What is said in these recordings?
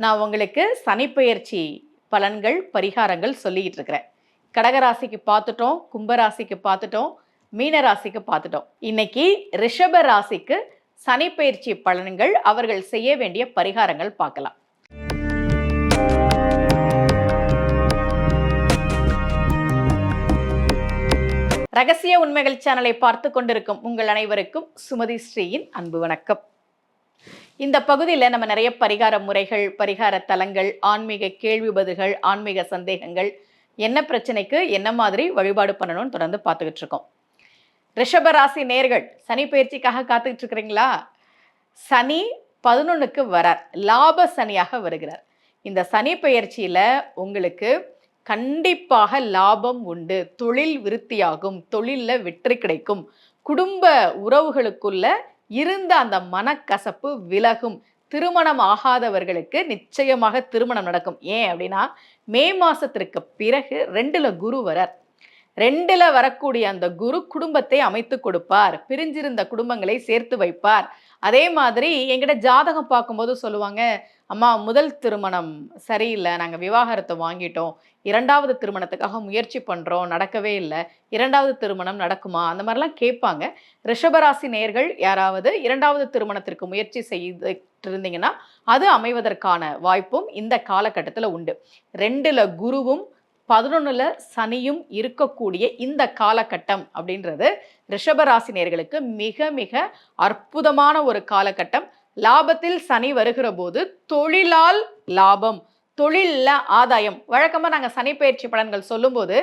நான் உங்களுக்கு சனிப்பெயர்ச்சி பலன்கள், பரிகாரங்கள் சொல்லிக்கிட்டு இருக்கிறேன். கடகராசிக்கு பார்த்துட்டோம், கும்பராசிக்கு பார்த்துட்டோம், மீன ராசிக்கு பார்த்துட்டோம். இன்னைக்கு ரிஷப ராசிக்கு சனிப்பெயர்ச்சி பலன்கள், அவர்கள் செய்ய வேண்டிய பரிகாரங்கள் பார்க்கலாம். ரகசிய உண்மைகள் சேனலை பார்த்து கொண்டிருக்கும் உங்கள் அனைவருக்கும் சுமதி ஸ்ரீயின் அன்பு வணக்கம். இந்த பகுதியில் நம்ம நிறைய பரிகார முறைகள், பரிகார தலங்கள், ஆன்மீக கேள்வி பதில்கள், ஆன்மீக சந்தேகங்கள், என்ன பிரச்சனைக்கு என்ன மாதிரி வழிபாடு பண்ணணும்னு தொடர்ந்து பார்த்துக்கிட்டு இருக்கோம். ரிஷபராசி நேர்கள் சனி பயிற்சிக்காக காத்துக்கிட்டு இருக்கிறீங்களா? சனி 11க்கு வரார், லாப சனியாக வருகிறார். இந்த சனி பயிற்சியில உங்களுக்கு கண்டிப்பாக லாபம் உண்டு, தொழில் விருத்தியாகும், தொழிலில் வெற்றி கிடைக்கும், குடும்ப உறவுகளுக்குள்ள இருந்த அந்த மனக்கசப்பு விலகும், திருமணம் ஆகாதவர்களுக்கு நிச்சயமாக திருமணம் நடக்கும். ஏன் அப்படின்னா மே மாசத்திற்கு பிறகு 2ல குரு வரார். 2ல வரக்கூடிய அந்த குரு குடும்பத்தை அமைத்து கொடுப்பார், பிரிஞ்சிருந்த குடும்பங்களை சேர்த்து வைப்பார். அதே மாதிரி என்கிட்ட ஜாதகம் பார்க்கும்போது சொல்லுவாங்க, அம்மா முதல் திருமணம் சரியில்லை, நாங்கள் விவாகரத்தை வாங்கிட்டோம், 2வது திருமணத்துக்காக முயற்சி பண்ணுறோம், நடக்கவே இல்லை, 2வது திருமணம் நடக்குமா, அந்த மாதிரிலாம் கேட்பாங்க. ரிஷபராசி நேயர்கள் யாராவது 2வது திருமணத்திற்கு முயற்சி செய்துட்டு இருந்தீங்கன்னா அது அமைவதற்கான வாய்ப்பும் இந்த காலகட்டத்தில் உண்டு. 2ல குருவும் 11ல சனியும் இருக்கக்கூடிய இந்த காலகட்டம் அப்படின்றது ரிஷபராசினியர்களுக்கு மிக மிக அற்புதமான ஒரு காலகட்டம். லாபத்தில் சனி வருகிற போது தொழிலால் லாபம், தொழில்ல ஆதாயம். வழக்கமா நாங்க சனி பயிற்சி பலன்கள் சொல்லும்போது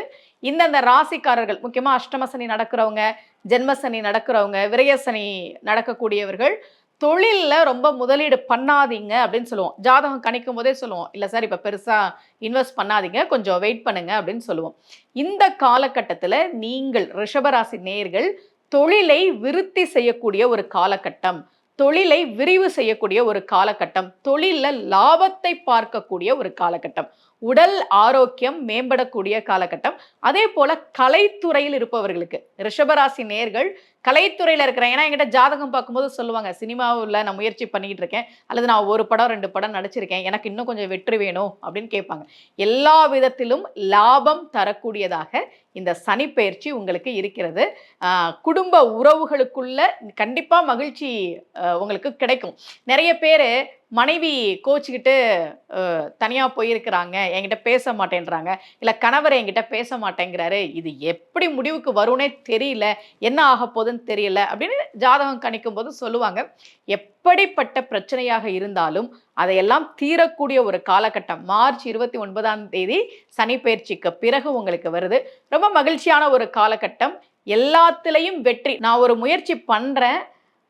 இந்தந்த ராசிக்காரர்கள், முக்கியமா அஷ்டம சனி நடக்கிறவங்க, ஜென்மசனி நடக்கிறவங்க, விரயசனி நடக்கக்கூடியவர்கள் தொழிலில் ரொம்ப முதலீடு பண்ணாதீங்க அப்படின்னு சொல்லுவோம். ஜாதகம் கணிக்கும் போதே சொல்லுவோம், இல்லை சார் இப்போ பெருசாக இன்வெஸ்ட் பண்ணாதீங்க, கொஞ்சம் வெயிட் பண்ணுங்க அப்படின்னு சொல்லுவோம். இந்த காலகட்டத்தில் நீங்கள் ரிஷபராசி நேயர்கள் தொழிலை விருத்தி செய்யக்கூடிய ஒரு காலகட்டம், தொழிலை விரிவு செய்யக்கூடிய ஒரு காலகட்டம், தொழிலில் லாபத்தை பார்க்கக்கூடிய ஒரு காலகட்டம், உடல் ஆரோக்கியம் மேம்படக்கூடிய காலகட்டம். அதே போல கலைத்துறையில் இருப்பவர்களுக்கு, ரிஷபராசி நேயர்கள் கலைத்துறையில் இருக்கிறேன், ஏன்னா என்கிட்ட ஜாதகம் பார்க்கும்போது சொல்லுவாங்க, சினிமாவில் நான் முயற்சி பண்ணிக்கிட்டு இருக்கேன், அல்லது நான் 1 படம் 2 படம் நடிச்சிருக்கேன், எனக்கு இன்னும் கொஞ்சம் வெற்றி வேணும் அப்படின்னு கேட்பாங்க. எல்லா விதத்திலும் லாபம் தரக்கூடியதாக இந்த சனி பயிற்சி உங்களுக்கு இருக்கிறது. குடும்ப உறவுகளுக்குள்ள கண்டிப்பாக மகிழ்ச்சி உங்களுக்கு கிடைக்கும். நிறைய பேர் மனைவி கோச்சிக்கிட்டு தனியாக போயிருக்கிறாங்க, என்கிட்ட பேச மாட்டேன்றாங்க, இல்லை கணவர் என்கிட்ட பேச மாட்டேங்கிறாரு, இது எப்படி முடிவுக்கு வரும்னே தெரியல, என்ன ஆக போகுதுன்னு தெரியல அப்படின்னு ஜாதகம் கணிக்கும் போது சொல்லுவாங்க. எப்படிப்பட்ட பிரச்சனையாக இருந்தாலும் அதையெல்லாம் தீரக்கூடிய ஒரு காலகட்டம் மார்ச் 29ஆம் தேதி சனி பயிற்சிக்கு பிறகு உங்களுக்கு வருது. ரொம்ப மகிழ்ச்சியான ஒரு காலகட்டம், எல்லாத்துலேயும் வெற்றி. நான் ஒரு முயற்சி பண்ணுறேன்,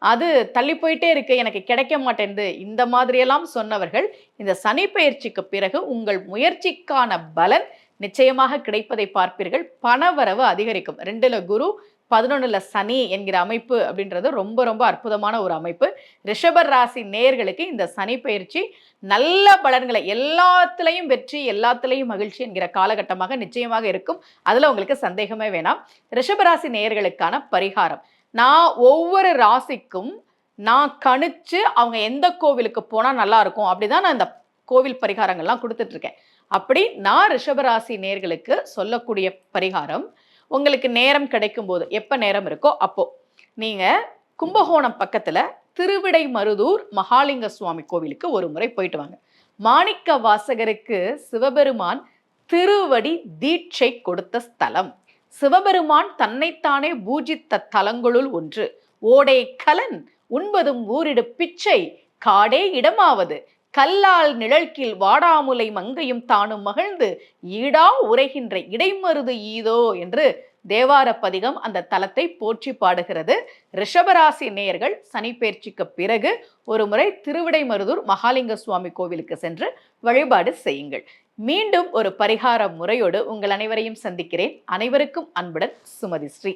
அது தள்ளி போயிட்டே இருக்கு, எனக்கு கிடைக்க மாட்டேங்குது, இந்த மாதிரியெல்லாம் சொன்னவர்கள் இந்த சனி பயிற்சிக்கு பிறகு உங்கள் முயற்சிக்கான பலன் நிச்சயமாக கிடைப்பதை பார்ப்பீர்கள். பணவரவு அதிகரிக்கும். 2ல குரு 11ல சனி என்கிற அமைப்பு அப்படின்றது ரொம்ப ரொம்ப அற்புதமான ஒரு அமைப்பு. ரிஷபர் ராசி நேயர்களுக்கு இந்த சனி பயிற்சி நல்ல பலன்களை, எல்லாத்துலேயும் வெற்றி, எல்லாத்துலேயும் மகிழ்ச்சி என்கிற காலகட்டமாக நிச்சயமாக இருக்கும். அதில் உங்களுக்கு சந்தேகமே வேணாம். ரிஷபராசி நேயர்களுக்கான பரிகாரம், நான் ஒவ்வொரு ராசிக்கும் நான் கணிச்சு அவங்க எந்த கோவிலுக்கு போனால் நல்லா இருக்கும் அப்படிதான் நான் இந்த கோவில் பரிகாரங்கள்லாம் கொடுத்துட்ருக்கேன். அப்படி நான் ரிஷபராசி நேயர்களுக்கு சொல்லக்கூடிய பரிகாரம், உங்களுக்கு நேரம் கிடைக்கும் போது, எப்போ நேரம் இருக்கோ அப்போ நீங்கள் கும்பகோணம் பக்கத்தில் திருவிடைமருதூர் மகாலிங்க சுவாமி கோவிலுக்கு ஒரு முறை போயிட்டு வாங்க. மாணிக்க வாசகருக்கு சிவபெருமான் திருவடி தீட்சை கொடுத்த ஸ்தலம், சிவபெருமான் தன்னைத்தானே பூஜித்த தலங்களுள் ஒன்று. ஓடே கலன் உண்பதும் ஊரிடு பிச்சை, காடே இடமாவது கல்லால் நிழல்கீழ் வாடாமுலை மங்கையும் தானும் மகிழ்ந்து ஈடா உரைகின்ற இடைமருது ஈதோ என்று தேவார பதிகம் அந்த தலத்தை போற்றி பாடுகிறது. ரிஷபராசி நேயர்கள் சனி பயிற்சிக்கு பிறகு ஒரு முறை திருவிடைமருதூர் மகாலிங்க சுவாமி கோவிலுக்கு சென்று வழிபாடு செய்யுங்கள். மீண்டும் ஒரு பரிகார முறையோடு உங்கள் அனைவரையும் சந்திக்கிறேன். அனைவருக்கும் அன்புடன் சுமதி ஸ்ரீ.